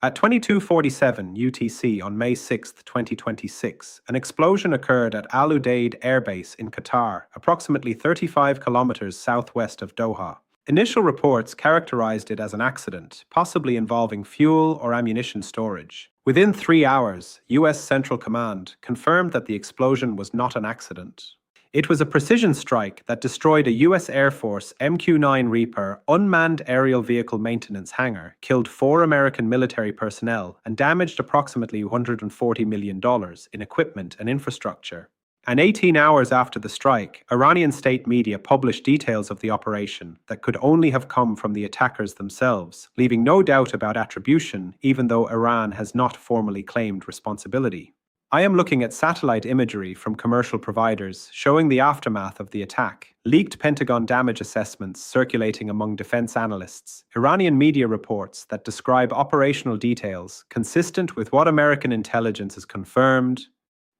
At 22:47 UTC on May 6, 2026, an explosion occurred at Al Udeid Air Base in Qatar, approximately 35 kilometers southwest of Doha. Initial reports characterized it as an accident, possibly involving fuel or ammunition storage. Within 3 hours, U.S. Central Command confirmed that the explosion was not an accident. It was a precision strike that destroyed a U.S. Air Force MQ-9 Reaper unmanned aerial vehicle maintenance hangar, killed 4 American military personnel, and damaged approximately $140 million in equipment and infrastructure. And 18 hours after the strike, Iranian state media published details of the operation that could only have come from the attackers themselves, leaving no doubt about attribution, even though Iran has not formally claimed responsibility. I am looking at satellite imagery from commercial providers showing the aftermath of the attack, leaked Pentagon damage assessments circulating among defense analysts, Iranian media reports that describe operational details consistent with what American intelligence has confirmed,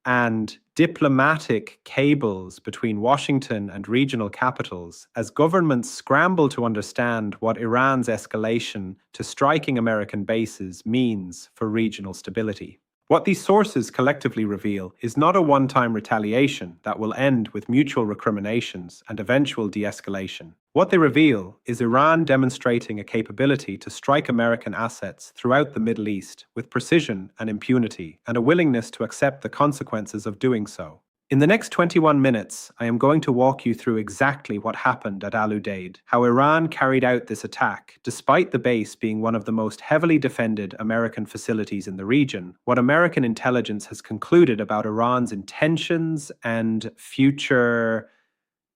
and diplomatic cables between Washington and regional capitals as governments scramble to understand what Iran's escalation to striking American bases means for regional stability. What these sources collectively reveal is not a one-time retaliation that will end with mutual recriminations and eventual de-escalation. What they reveal is Iran demonstrating a capability to strike American assets throughout the Middle East with precision and impunity, and a willingness to accept the consequences of doing so. In the next 21 minutes, I am going to walk you through exactly what happened at Al Udeid, how Iran carried out this attack, despite the base being one of the most heavily defended American facilities in the region, what American intelligence has concluded about Iran's intentions and future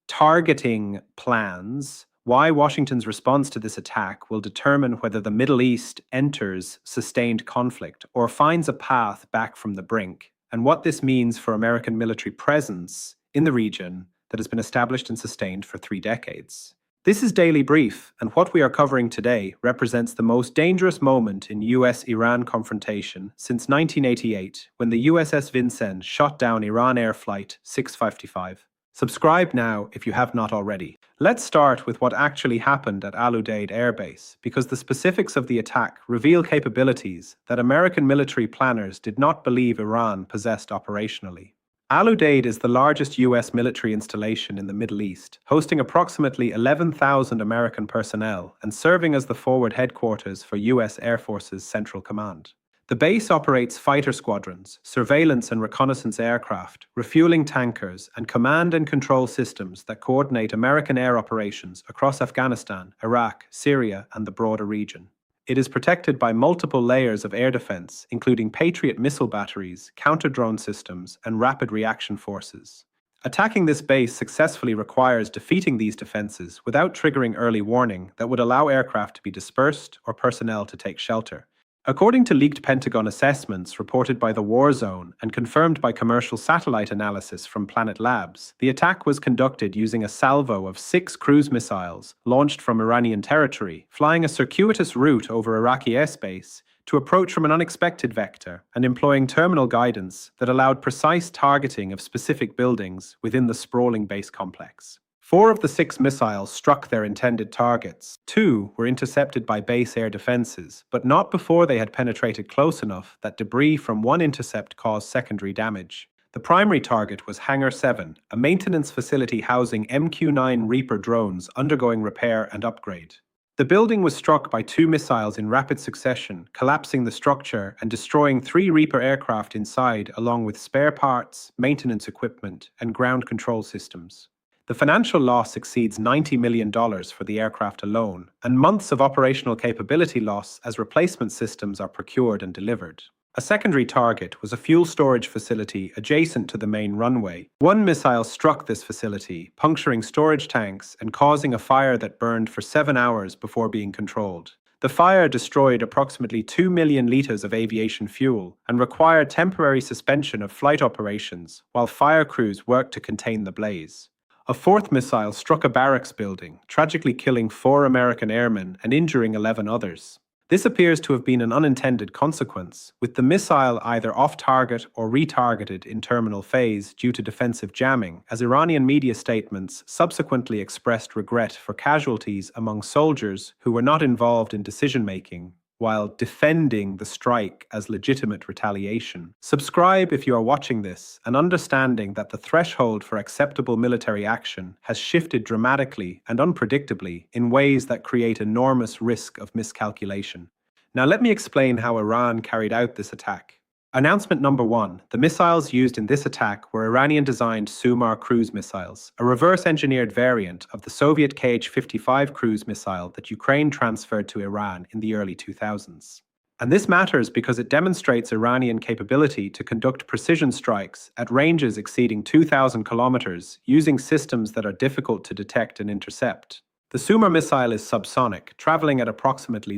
targeting plans, why Washington's response to this attack will determine whether the Middle East enters sustained conflict or finds a path back from the brink, and what this means for American military presence in the region that has been established and sustained for 3 decades. This is Daily Brief, and what we are covering today represents the most dangerous moment in US-Iran confrontation since 1988, when the USS Vincennes shot down Iran Air Flight 655. Subscribe now if you have not already. Let's start with what actually happened at Al Udeid Air Base, because the specifics of the attack reveal capabilities that American military planners did not believe Iran possessed operationally. Al Udeid is the largest U.S. military installation in the Middle East, hosting approximately 11,000 American personnel and serving as the forward headquarters for U.S. Air Force's Central Command. The base operates fighter squadrons, surveillance and reconnaissance aircraft, refueling tankers, and command and control systems that coordinate American air operations across Afghanistan, Iraq, Syria, and the broader region. It is protected by multiple layers of air defense, including Patriot missile batteries, counter-drone systems, and rapid reaction forces. Attacking this base successfully requires defeating these defenses without triggering early warning that would allow aircraft to be dispersed or personnel to take shelter. According to leaked Pentagon assessments reported by the War Zone and confirmed by commercial satellite analysis from Planet Labs, the attack was conducted using a salvo of 6 cruise missiles launched from Iranian territory, flying a circuitous route over Iraqi airspace to approach from an unexpected vector and employing terminal guidance that allowed precise targeting of specific buildings within the sprawling base complex. 4 of the 6 missiles struck their intended targets. 2 were intercepted by base air defenses, but not before they had penetrated close enough that debris from one intercept caused secondary damage. The primary target was Hangar 7, a maintenance facility housing MQ-9 Reaper drones undergoing repair and upgrade. The building was struck by 2 missiles in rapid succession, collapsing the structure and destroying 3 Reaper aircraft inside, along with spare parts, maintenance equipment, and ground control systems. The financial loss exceeds $90 million for the aircraft alone, and months of operational capability loss as replacement systems are procured and delivered. A secondary target was a fuel storage facility adjacent to the main runway. 1 missile struck this facility, puncturing storage tanks and causing a fire that burned for 7 hours before being controlled. The fire destroyed approximately 2 million liters of aviation fuel and required temporary suspension of flight operations while fire crews worked to contain the blaze. A 4th missile struck a barracks building, tragically killing 4 American airmen and injuring 11 others. This appears to have been an unintended consequence, with the missile either off-target or retargeted in terminal phase due to defensive jamming, as Iranian media statements subsequently expressed regret for casualties among soldiers who were not involved in decision-making. while defending the strike as legitimate retaliation. Subscribe if you are watching this and understanding that the threshold for acceptable military action has shifted dramatically and unpredictably in ways that create enormous risk of miscalculation. Now let me explain how Iran carried out this attack. Announcement number 1. The missiles used in this attack were Iranian-designed Sumar cruise missiles, a reverse-engineered variant of the Soviet Kh-55 cruise missile that Ukraine transferred to Iran in the early 2000s. And this matters because it demonstrates Iranian capability to conduct precision strikes at ranges exceeding 2,000 kilometers using systems that are difficult to detect and intercept. The Sumar missile is subsonic, traveling at approximately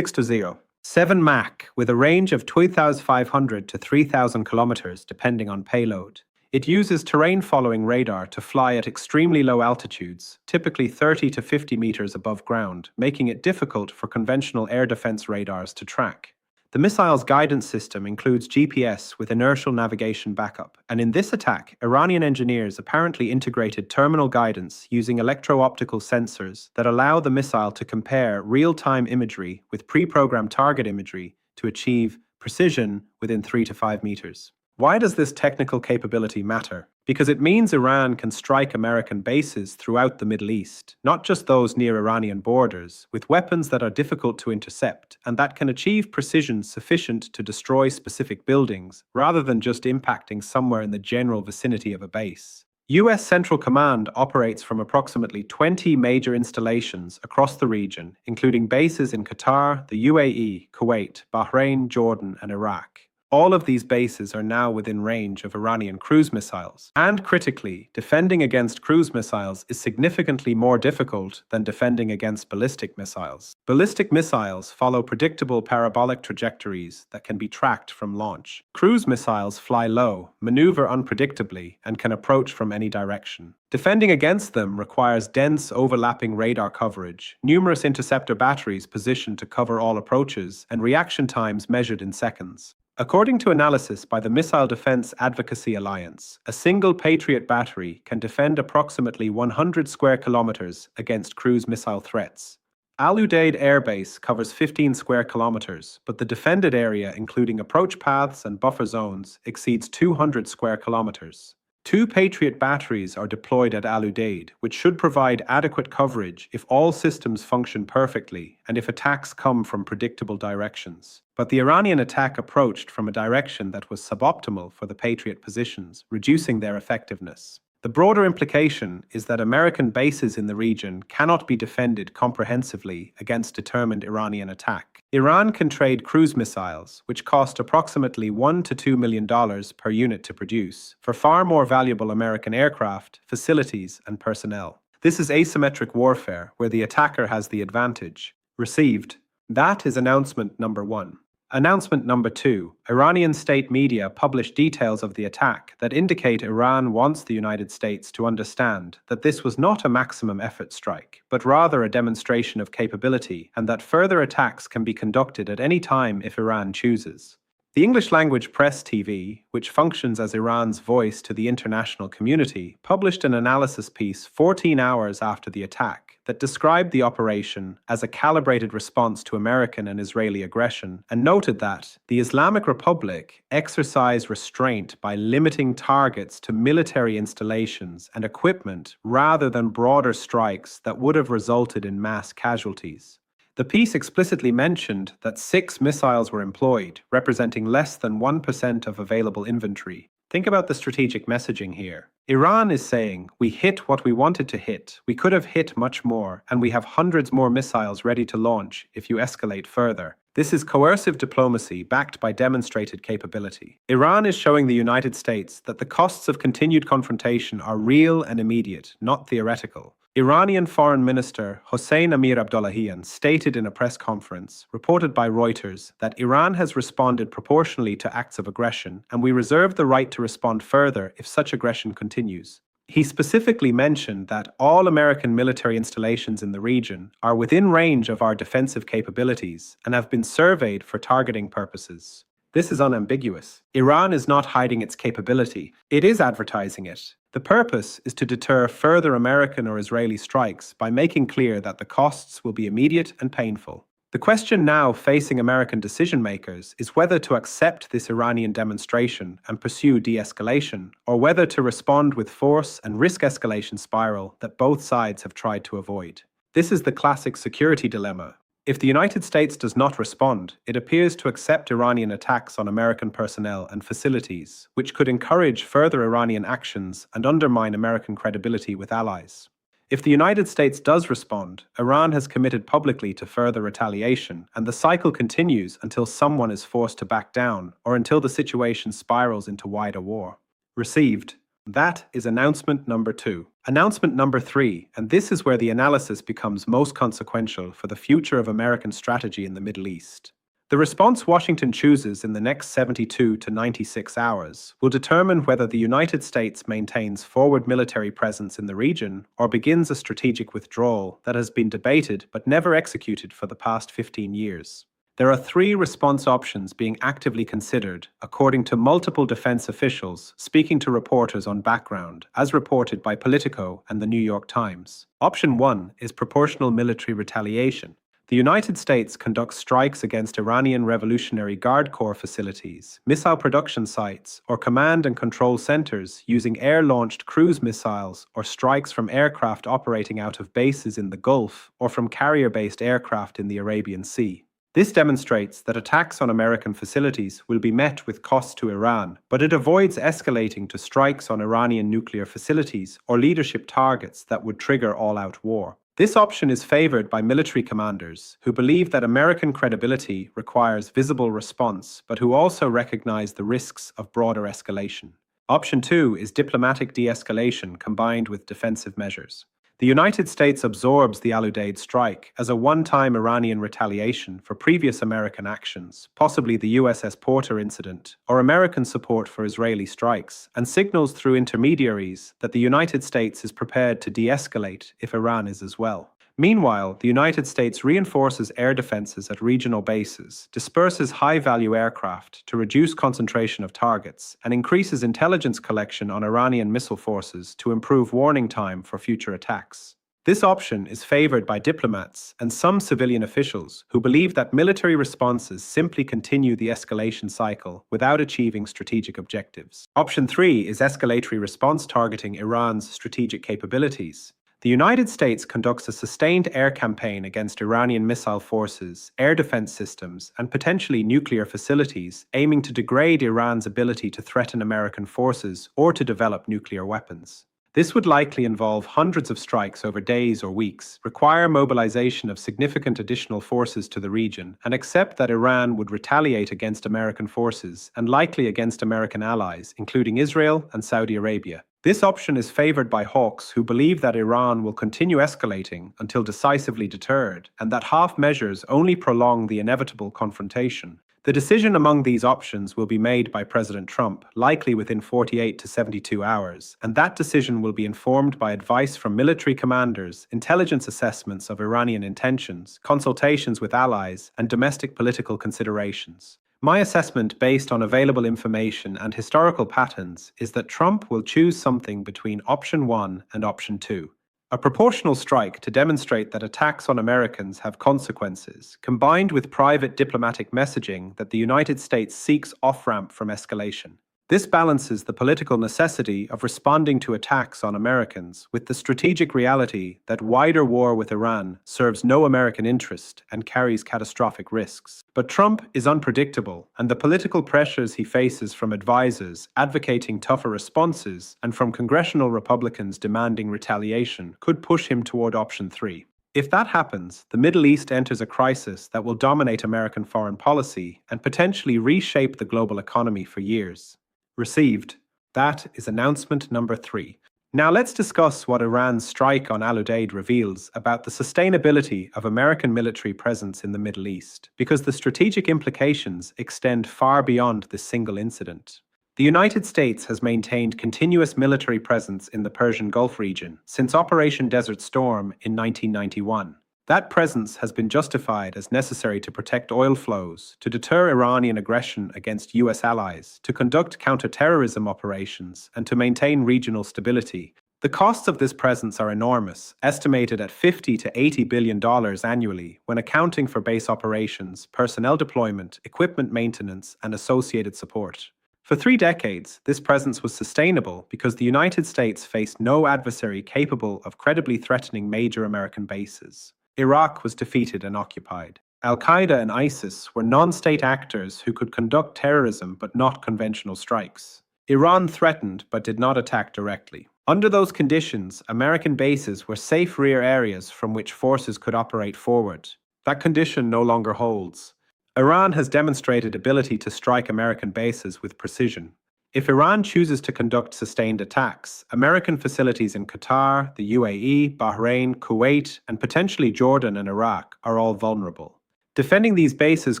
7 Mach, with a range of 2,500 to 3,000 kilometers depending on payload. It uses terrain-following radar to fly at extremely low altitudes, typically 30 to 50 meters above ground, making it difficult for conventional air defense radars to track. The missile's guidance system includes GPS with inertial navigation backup, and in this attack, Iranian engineers apparently integrated terminal guidance using electro-optical sensors that allow the missile to compare real-time imagery with pre-programmed target imagery to achieve precision within 3 to 5 meters. Why does this technical capability matter? Because it means Iran can strike American bases throughout the Middle East, not just those near Iranian borders, with weapons that are difficult to intercept and that can achieve precision sufficient to destroy specific buildings, rather than just impacting somewhere in the general vicinity of a base. U.S. Central Command operates from approximately 20 major installations across the region, including bases in Qatar, the UAE, Kuwait, Bahrain, Jordan, and Iraq. All of these bases are now within range of Iranian cruise missiles. And critically, defending against cruise missiles is significantly more difficult than defending against ballistic missiles. Ballistic missiles follow predictable parabolic trajectories that can be tracked from launch. Cruise missiles fly low, maneuver unpredictably, and can approach from any direction. Defending against them requires dense, overlapping radar coverage, numerous interceptor batteries positioned to cover all approaches, and reaction times measured in seconds. According to analysis by the Missile Defense Advocacy Alliance, a single Patriot battery can defend approximately 100 square kilometers against cruise missile threats. Al Udeid Air Base covers 15 square kilometers, but the defended area, including approach paths and buffer zones, exceeds 200 square kilometers. 2 Patriot batteries are deployed at Al Udeid, which should provide adequate coverage if all systems function perfectly and if attacks come from predictable directions. But the Iranian attack approached from a direction that was suboptimal for the Patriot positions, reducing their effectiveness. The broader implication is that American bases in the region cannot be defended comprehensively against determined Iranian attack. Iran can trade cruise missiles, which cost approximately $1 to $2 million per unit to produce, for far more valuable American aircraft, facilities, and personnel. This is asymmetric warfare, where the attacker has the advantage. Received. That is announcement number 1. Announcement number 2. Iranian state media published details of the attack that indicate Iran wants the United States to understand that this was not a maximum effort strike, but rather a demonstration of capability, and that further attacks can be conducted at any time if Iran chooses. The English-language Press TV, which functions as Iran's voice to the international community, published an analysis piece 14 hours after the attack that described the operation as a calibrated response to American and Israeli aggression, and noted that the Islamic Republic exercised restraint by limiting targets to military installations and equipment rather than broader strikes that would have resulted in mass casualties. The piece explicitly mentioned that 6 missiles were employed, representing less than 1% of available inventory. Think about the strategic messaging here. Iran is saying, we hit what we wanted to hit, we could have hit much more, and we have hundreds more missiles ready to launch if you escalate further. This is coercive diplomacy backed by demonstrated capability. Iran is showing the United States that the costs of continued confrontation are real and immediate, not theoretical. Iranian Foreign Minister Hossein Amir-Abdollahian stated in a press conference, reported by Reuters, that Iran has responded proportionally to acts of aggression, and we reserve the right to respond further if such aggression continues. He specifically mentioned that all American military installations in the region are within range of our defensive capabilities and have been surveyed for targeting purposes. This is unambiguous. Iran is not hiding its capability, it is advertising it. The purpose is to deter further American or Israeli strikes by making clear that the costs will be immediate and painful. The question now facing American decision makers is whether to accept this Iranian demonstration and pursue de-escalation, or whether to respond with force and risk escalation spiral that both sides have tried to avoid. This is the classic security dilemma. If the United States does not respond, it appears to accept Iranian attacks on American personnel and facilities, which could encourage further Iranian actions and undermine American credibility with allies. If the United States does respond, Iran has committed publicly to further retaliation, and the cycle continues until someone is forced to back down or until the situation spirals into wider war. Received. That is announcement number 2. Announcement number 3, and this is where the analysis becomes most consequential for the future of American strategy in the Middle East. The response Washington chooses in the next 72 to 96 hours will determine whether the United States maintains forward military presence in the region or begins a strategic withdrawal that has been debated but never executed for the past 15 years. There are 3 response options being actively considered, according to multiple defense officials speaking to reporters on background, as reported by Politico and the New York Times. Option 1 is proportional military retaliation. The United States conducts strikes against Iranian Revolutionary Guard Corps facilities, missile production sites, or command and control centers using air-launched cruise missiles or strikes from aircraft operating out of bases in the Gulf or from carrier-based aircraft in the Arabian Sea. This demonstrates that attacks on American facilities will be met with costs to Iran, but it avoids escalating to strikes on Iranian nuclear facilities or leadership targets that would trigger all-out war. This option is favored by military commanders who believe that American credibility requires visible response, but who also recognize the risks of broader escalation. Option 2 is diplomatic de-escalation combined with defensive measures. The United States absorbs the Al-Udeid strike as a one-time Iranian retaliation for previous American actions, possibly the USS Porter incident, or American support for Israeli strikes, and signals through intermediaries that the United States is prepared to de-escalate if Iran is as well. Meanwhile, the United States reinforces air defenses at regional bases, disperses high-value aircraft to reduce concentration of targets, and increases intelligence collection on Iranian missile forces to improve warning time for future attacks. This option is favored by diplomats and some civilian officials who believe that military responses simply continue the escalation cycle without achieving strategic objectives. Option 3 is escalatory response targeting Iran's strategic capabilities. The United States conducts a sustained air campaign against Iranian missile forces, air defense systems, and potentially nuclear facilities, aiming to degrade Iran's ability to threaten American forces or to develop nuclear weapons. This would likely involve hundreds of strikes over days or weeks, require mobilization of significant additional forces to the region, and accept that Iran would retaliate against American forces and likely against American allies, including Israel and Saudi Arabia. This option is favored by hawks who believe that Iran will continue escalating until decisively deterred, and that half measures only prolong the inevitable confrontation. The decision among these options will be made by President Trump, likely within 48 to 72 hours, and that decision will be informed by advice from military commanders, intelligence assessments of Iranian intentions, consultations with allies, and domestic political considerations. My assessment based on available information and historical patterns is that Trump will choose something between option 1 and option 2. A proportional strike to demonstrate that attacks on Americans have consequences, combined with private diplomatic messaging that the United States seeks off-ramp from escalation. This balances the political necessity of responding to attacks on Americans with the strategic reality that wider war with Iran serves no American interest and carries catastrophic risks. But Trump is unpredictable, and the political pressures he faces from advisors advocating tougher responses and from congressional Republicans demanding retaliation could push him toward option 3. If that happens, the Middle East enters a crisis that will dominate American foreign policy and potentially reshape the global economy for years. Received. That is announcement number 3. Now let's discuss what Iran's strike on Al-Udeid reveals about the sustainability of American military presence in the Middle East, because the strategic implications extend far beyond this single incident. The United States has maintained continuous military presence in the Persian Gulf region since Operation Desert Storm in 1991. That presence has been justified as necessary to protect oil flows, to deter Iranian aggression against U.S. allies, to conduct counter-terrorism operations, and to maintain regional stability. The costs of this presence are enormous, estimated at $50 to $80 billion annually when accounting for base operations, personnel deployment, equipment maintenance, and associated support. For 3 decades, this presence was sustainable because the United States faced no adversary capable of credibly threatening major American bases. Iraq was defeated and occupied. Al-Qaeda and ISIS were non-state actors who could conduct terrorism but not conventional strikes. Iran threatened but did not attack directly. Under those conditions, American bases were safe rear areas from which forces could operate forward. That condition no longer holds. Iran has demonstrated ability to strike American bases with precision. If Iran chooses to conduct sustained attacks, American facilities in Qatar, the UAE, Bahrain, Kuwait, and potentially Jordan and Iraq are all vulnerable. Defending these bases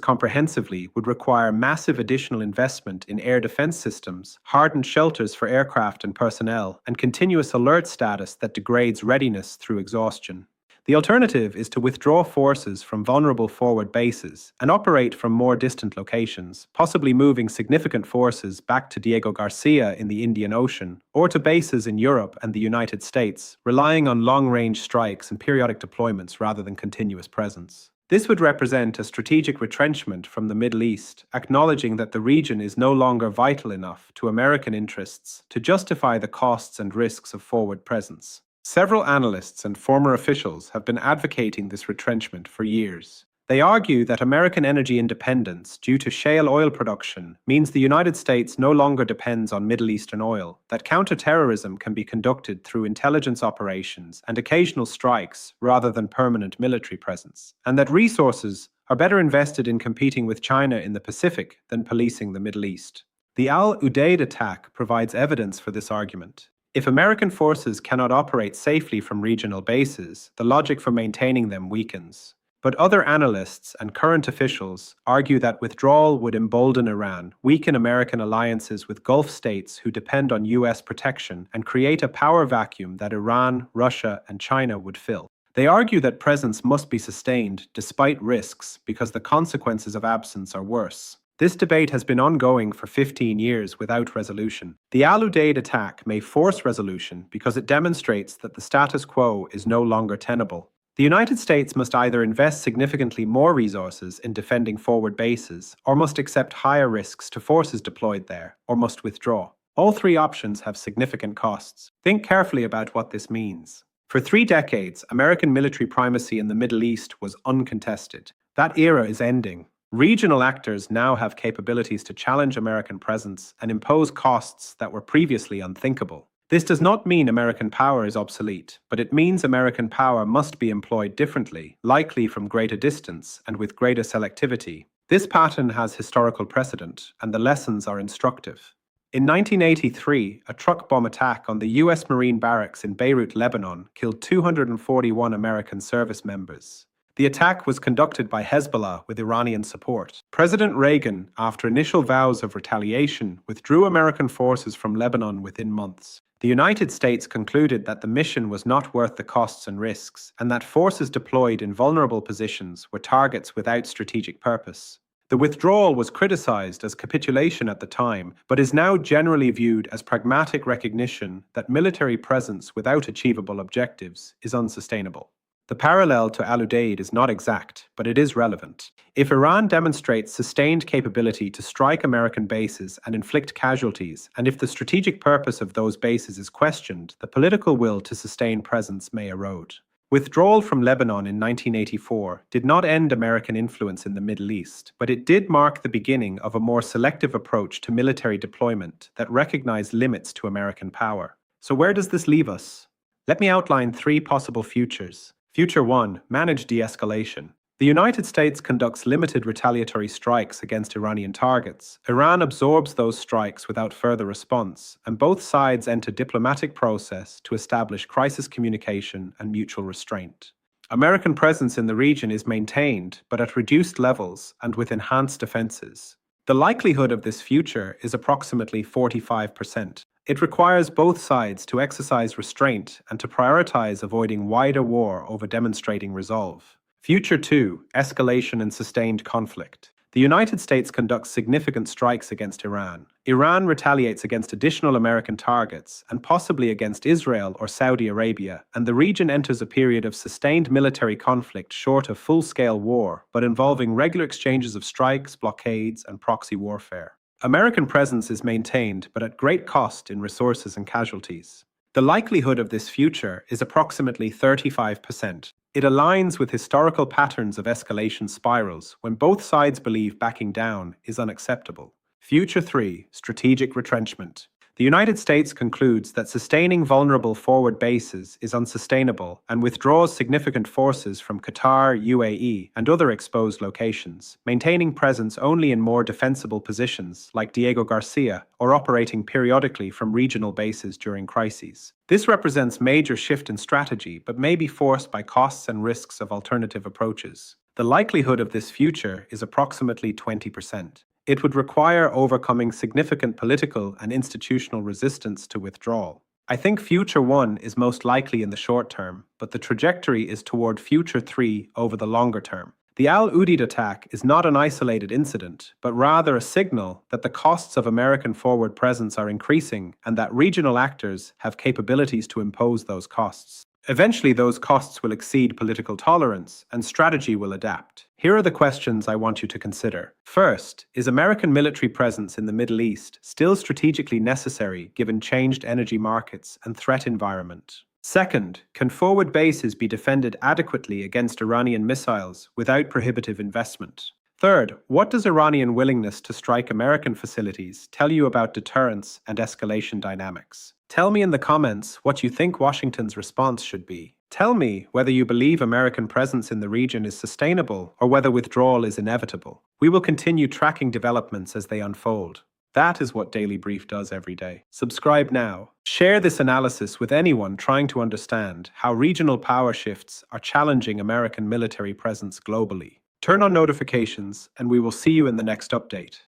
comprehensively would require massive additional investment in air defense systems, hardened shelters for aircraft and personnel, and continuous alert status that degrades readiness through exhaustion. The alternative is to withdraw forces from vulnerable forward bases and operate from more distant locations, possibly moving significant forces back to Diego Garcia in the Indian Ocean, or to bases in Europe and the United States, relying on long-range strikes and periodic deployments rather than continuous presence. This would represent a strategic retrenchment from the Middle East, acknowledging that the region is no longer vital enough to American interests to justify the costs and risks of forward presence. Several analysts and former officials have been advocating this retrenchment for years. They argue that American energy independence due to shale oil production means the United States no longer depends on Middle Eastern oil, that counterterrorism can be conducted through intelligence operations and occasional strikes rather than permanent military presence, and that resources are better invested in competing with China in the Pacific than policing the Middle East. The Al-Udeid attack provides evidence for this argument. If American forces cannot operate safely from regional bases, the logic for maintaining them weakens. But other analysts and current officials argue that withdrawal would embolden Iran, weaken American alliances with Gulf states who depend on U.S. protection, and create a power vacuum that Iran, Russia, and China would fill. They argue that presence must be sustained despite risks because the consequences of absence are worse. This debate has been ongoing for 15 years without resolution. The Al-Udeid attack may force resolution because it demonstrates that the status quo is no longer tenable. The United States must either invest significantly more resources in defending forward bases, or must accept higher risks to forces deployed there, or must withdraw. All 3 options have significant costs. Think carefully about what this means. For 3 decades, American military primacy in the Middle East was uncontested. That era is ending. Regional actors now have capabilities to challenge American presence and impose costs that were previously unthinkable. This does not mean American power is obsolete, but it means American power must be employed differently, likely from greater distance and with greater selectivity. This pattern has historical precedent, and the lessons are instructive. In 1983, a truck bomb attack on the U.S. Marine barracks in Beirut, Lebanon, killed 241 American service members. The attack was conducted by Hezbollah with Iranian support. President Reagan, after initial vows of retaliation, withdrew American forces from Lebanon within months. The United States concluded that the mission was not worth the costs and risks, and that forces deployed in vulnerable positions were targets without strategic purpose. The withdrawal was criticized as capitulation at the time, but is now generally viewed as pragmatic recognition that military presence without achievable objectives is unsustainable. The parallel to Al-Udeid is not exact, but it is relevant. If Iran demonstrates sustained capability to strike American bases and inflict casualties, and if the strategic purpose of those bases is questioned, the political will to sustain presence may erode. Withdrawal from Lebanon in 1984 did not end American influence in the Middle East, but it did mark the beginning of a more selective approach to military deployment that recognized limits to American power. So where does this leave us? Let me outline 3 possible futures. Future 1. Manage de-escalation. The United States conducts limited retaliatory strikes against Iranian targets. Iran absorbs those strikes without further response, and both sides enter diplomatic process to establish crisis communication and mutual restraint. American presence in the region is maintained, but at reduced levels and with enhanced defenses. The likelihood of this future is approximately 45%. It requires both sides to exercise restraint and to prioritize avoiding wider war over demonstrating resolve. Future 2. Escalation and sustained conflict. The United States conducts significant strikes against Iran. Iran retaliates against additional American targets, and possibly against Israel or Saudi Arabia, and the region enters a period of sustained military conflict short of full-scale war, but involving regular exchanges of strikes, blockades, and proxy warfare. American presence is maintained, but at great cost in resources and casualties. The likelihood of this future is approximately 35%. It aligns with historical patterns of escalation spirals when both sides believe backing down is unacceptable. Future 3. Strategic retrenchment. The United States concludes that sustaining vulnerable forward bases is unsustainable and withdraws significant forces from Qatar, UAE, and other exposed locations, maintaining presence only in more defensible positions like Diego Garcia or operating periodically from regional bases during crises. This represents major shift in strategy but may be forced by costs and risks of alternative approaches. The likelihood of this future is approximately 20%. It would require overcoming significant political and institutional resistance to withdrawal. I think Future 1 is most likely in the short term, but the trajectory is toward Future 3 over the longer term. The Al Udeid attack is not an isolated incident, but rather a signal that the costs of American forward presence are increasing and that regional actors have capabilities to impose those costs. Eventually, those costs will exceed political tolerance, and strategy will adapt. Here are the questions I want you to consider. First, is American military presence in the Middle East still strategically necessary given changed energy markets and threat environment? Second, can forward bases be defended adequately against Iranian missiles without prohibitive investment? Third, what does Iranian willingness to strike American facilities tell you about deterrence and escalation dynamics? Tell me in the comments what you think Washington's response should be. Tell me whether you believe American presence in the region is sustainable or whether withdrawal is inevitable. We will continue tracking developments as they unfold. That is what Daily Brief does every day. Subscribe now. Share this analysis with anyone trying to understand how regional power shifts are challenging American military presence globally. Turn on notifications, and we will see you in the next update.